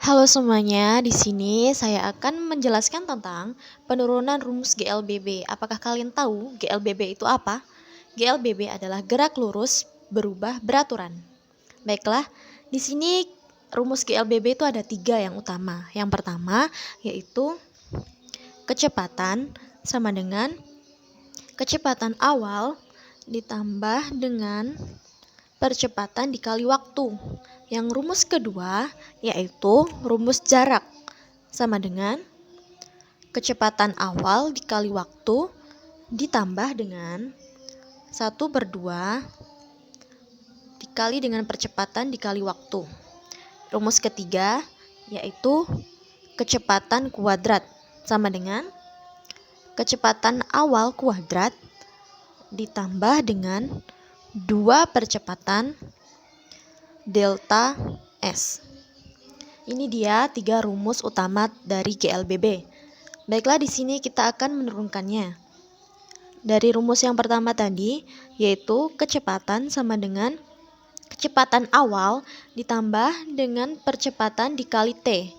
Halo semuanya, di sini saya akan menjelaskan tentang penurunan rumus GLBB. Apakah kalian tahu GLBB itu apa? GLBB adalah gerak lurus berubah beraturan. Baiklah, di sini rumus GLBB itu ada 3 yang utama. Yang pertama yaitu kecepatan sama dengan kecepatan awal ditambah dengan percepatan dikali waktu. Yang rumus kedua yaitu rumus jarak sama dengan kecepatan awal dikali waktu ditambah dengan 1/2 dikali dengan percepatan dikali waktu. Rumus ketiga yaitu kecepatan kuadrat sama dengan kecepatan awal kuadrat ditambah dengan 2 percepatan delta S. Ini dia 3 rumus utama dari GLBB. Baiklah, di sini kita akan menurunkannya. Dari rumus yang pertama tadi, yaitu kecepatan sama dengan kecepatan awal ditambah dengan percepatan dikali T.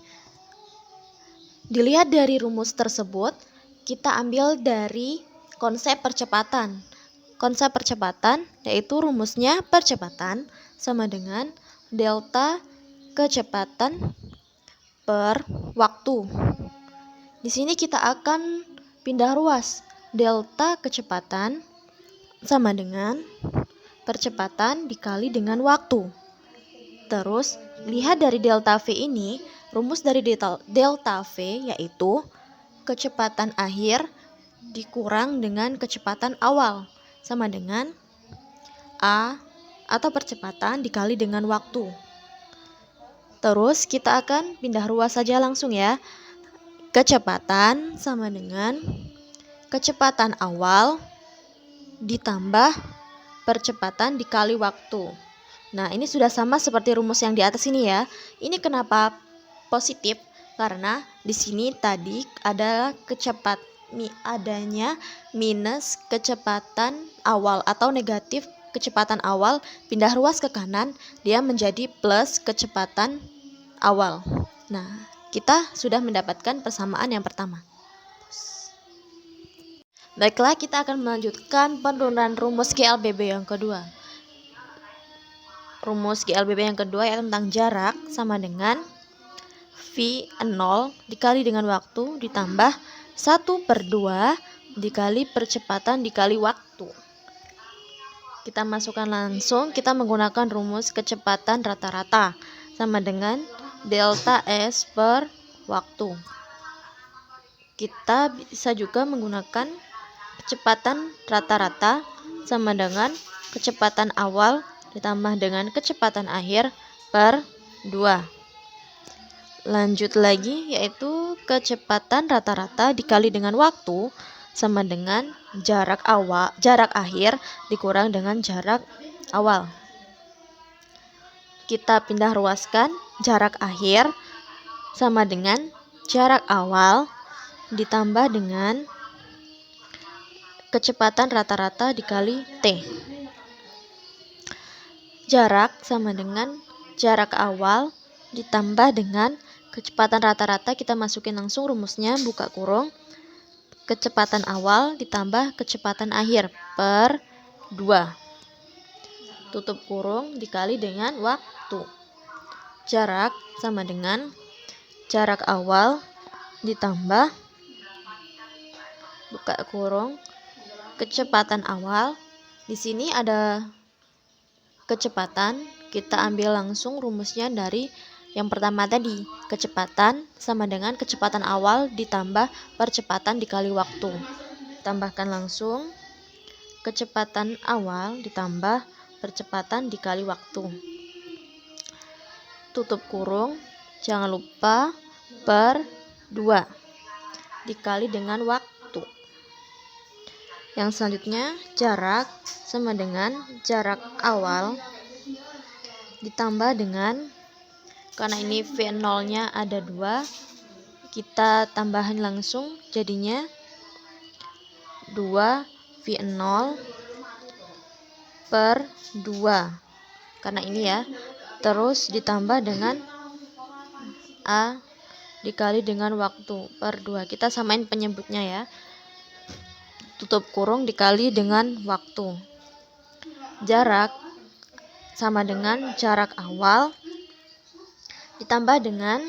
Dilihat dari rumus tersebut, kita ambil dari konsep percepatan. Konsep percepatan yaitu rumusnya percepatan sama dengan delta kecepatan per waktu. Di sini kita akan pindah ruas. Delta kecepatan sama dengan percepatan dikali dengan waktu. Terus, lihat dari delta V ini, rumus dari delta V yaitu kecepatan akhir dikurang dengan kecepatan awal sama dengan A atau percepatan dikali dengan waktu. Terus kita akan pindah ruas saja langsung ya. Kecepatan sama dengan kecepatan awal ditambah percepatan dikali waktu. Nah, ini sudah sama seperti rumus yang di atas ini ya. Ini kenapa positif? Karena di sini tadi ada adanya minus kecepatan awal atau negatif kecepatan awal, pindah ruas ke kanan, dia menjadi plus kecepatan awal. Nah, kita sudah mendapatkan persamaan yang pertama. Baiklah, kita akan melanjutkan penurunan rumus GLBB yang kedua. Rumus GLBB yang kedua yaitu tentang jarak sama dengan V0 dikali dengan waktu ditambah 1/2 dikali percepatan dikali waktu. Kita masukkan langsung, kita menggunakan rumus kecepatan rata-rata sama dengan delta S per waktu. Kita bisa juga menggunakan kecepatan rata-rata sama dengan kecepatan awal ditambah dengan kecepatan akhir per 2. Lanjut lagi yaitu kecepatan rata-rata dikali dengan waktu sama dengan jarak akhir dikurang dengan jarak awal. Kita pindah ruaskan, jarak akhir sama dengan jarak awal ditambah dengan kecepatan rata-rata dikali T. Jarak sama dengan jarak awal ditambah dengan kecepatan rata-rata, kita masukin langsung rumusnya, buka kurung, kecepatan awal ditambah kecepatan akhir per 2. Tutup kurung dikali dengan waktu. Jarak sama dengan jarak awal ditambah, buka kurung, kecepatan awal. Di sini ada kecepatan, kita ambil langsung rumusnya dari yang pertama tadi, kecepatan sama dengan kecepatan awal ditambah percepatan dikali waktu. Tambahkan langsung kecepatan awal ditambah percepatan dikali waktu. Tutup kurung, jangan lupa per 2 dikali dengan waktu. Yang selanjutnya, jarak sama dengan jarak awal ditambah dengan, karena ini V0-nya ada 2, kita tambahin langsung jadinya 2 V0 per 2. Karena ini ya. Terus ditambah dengan A dikali dengan waktu per 2. Kita samain penyebutnya ya. Tutup kurung dikali dengan waktu. Jarak sama dengan jarak awal ditambah dengan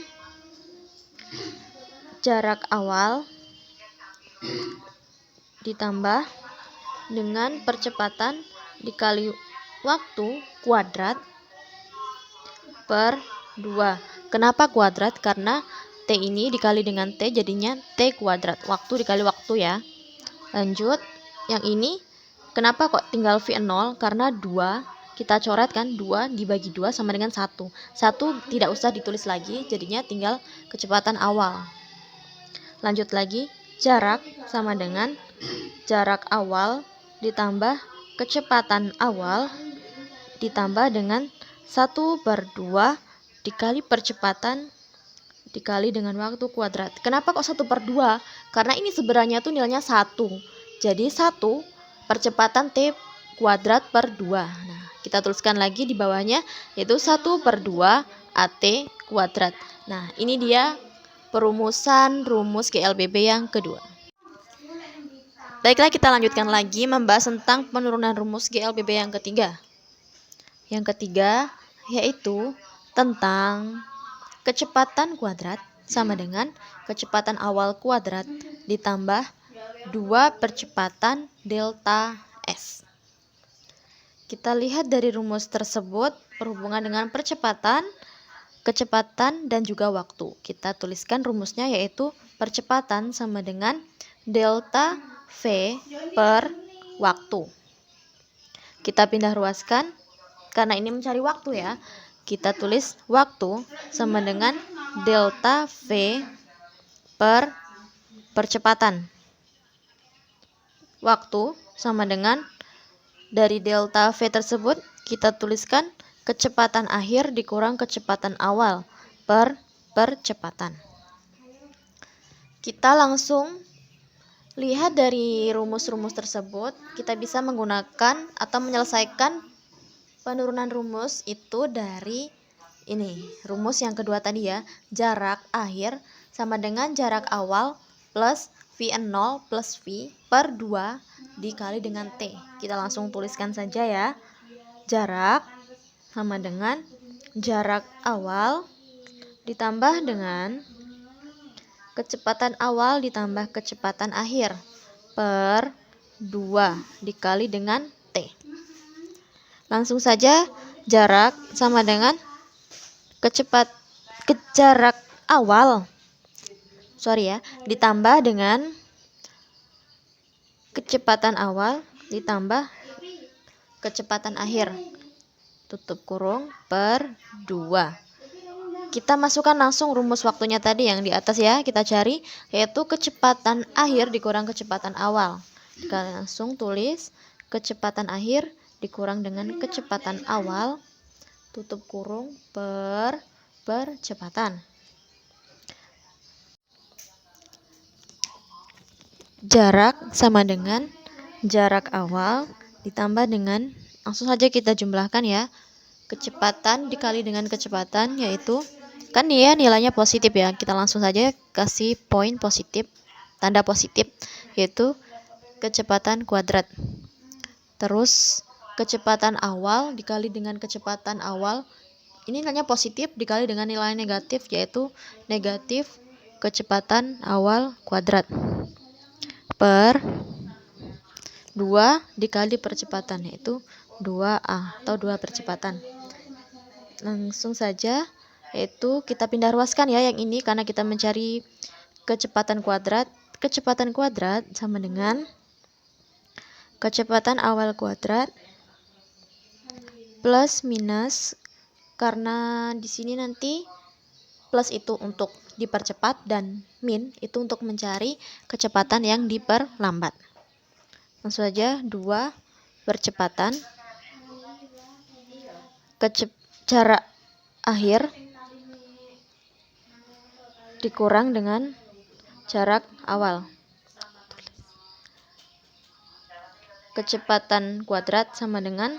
jarak awal ditambah dengan percepatan dikali waktu kuadrat per 2. Kenapa kuadrat? Karena T ini dikali dengan T jadinya T kuadrat. Waktu dikali waktu ya. Lanjut, yang ini kenapa kok tinggal V0? Karena 2, kita coret kan, 2 dibagi 2 sama dengan 1. 1 tidak usah ditulis lagi, jadinya tinggal kecepatan awal. Lanjut lagi, jarak sama dengan jarak awal ditambah kecepatan awal ditambah dengan 1/2 dikali percepatan dikali dengan waktu kuadrat. Kenapa kok 1/2? Karena ini sebenarnya tuh nilainya 1. Jadi 1 percepatan T kuadrat per 2. Nah, kita tuliskan lagi di bawahnya yaitu 1/2 AT kuadrat. Nah, ini dia perumusan rumus GLBB yang kedua. Baiklah, kita lanjutkan lagi membahas tentang penurunan rumus GLBB yang ketiga. Yang ketiga yaitu tentang kecepatan kuadrat sama dengan kecepatan awal kuadrat ditambah 2 percepatan delta S. Kita lihat dari rumus tersebut berhubungan dengan percepatan, kecepatan, dan juga waktu. Kita tuliskan rumusnya yaitu percepatan sama dengan delta V per waktu. Kita pindah ruaskan karena ini mencari waktu ya. Kita tulis waktu sama dengan delta V per percepatan. Waktu sama dengan dari delta V tersebut kita tuliskan kecepatan akhir dikurang kecepatan awal per percepatan. Kita langsung lihat dari rumus-rumus tersebut, kita bisa menggunakan atau menyelesaikan penurunan rumus itu dari ini, rumus yang kedua tadi ya, jarak akhir sama dengan jarak awal plus V0 plus V per 2 dikali dengan T. Kita langsung tuliskan saja ya. Jarak sama dengan jarak awal ditambah dengan kecepatan awal ditambah kecepatan akhir per 2 dikali dengan T. Langsung saja jarak sama dengan jarak awal ditambah dengan kecepatan awal ditambah kecepatan akhir tutup kurung per 2. Kita masukkan langsung rumus waktunya tadi yang di atas ya, kita cari yaitu kecepatan akhir dikurang kecepatan awal. Kita langsung tulis kecepatan akhir dikurang dengan kecepatan awal tutup kurung per percepatan. Jarak sama dengan jarak awal ditambah dengan, langsung saja kita jumlahkan ya, kecepatan dikali dengan kecepatan yaitu kan dia nilainya positif ya, kita langsung saja kasih poin positif, tanda positif yaitu kecepatan kuadrat. Terus kecepatan awal dikali dengan kecepatan awal, ini nilainya positif dikali dengan nilai negatif yaitu negatif kecepatan awal kuadrat per 2 dikali percepatan yaitu 2A atau 2 percepatan. Langsung saja yaitu kita pindah ruaskan ya yang ini karena kita mencari kecepatan kuadrat. Kecepatan kuadrat sama dengan kecepatan awal kuadrat plus minus, karena di sini nanti plus itu untuk dipercepat dan min itu untuk mencari kecepatan yang diperlambat. Langsung saja 2 percepatan jarak akhir dikurang dengan jarak awal. Kecepatan kuadrat sama dengan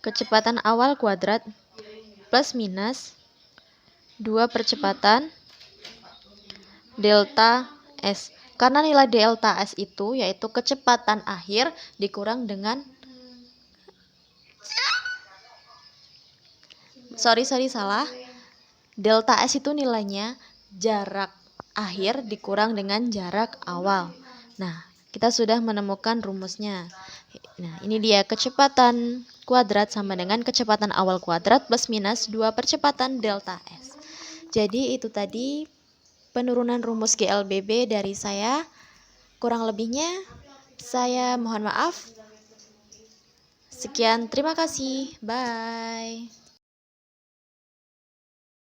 kecepatan awal kuadrat plus minus 2 percepatan delta S. Karena nilai delta S itu yaitu kecepatan akhir dikurang dengan salah. Delta S itu nilainya jarak akhir dikurang dengan jarak awal. Nah, kita sudah menemukan rumusnya. Nah, ini dia kecepatan kuadrat sama dengan kecepatan awal kuadrat plus minus 2 percepatan delta S. Jadi itu tadi penurunan rumus GLBB dari saya. Kurang lebihnya saya mohon maaf. Sekian, terima kasih. Bye.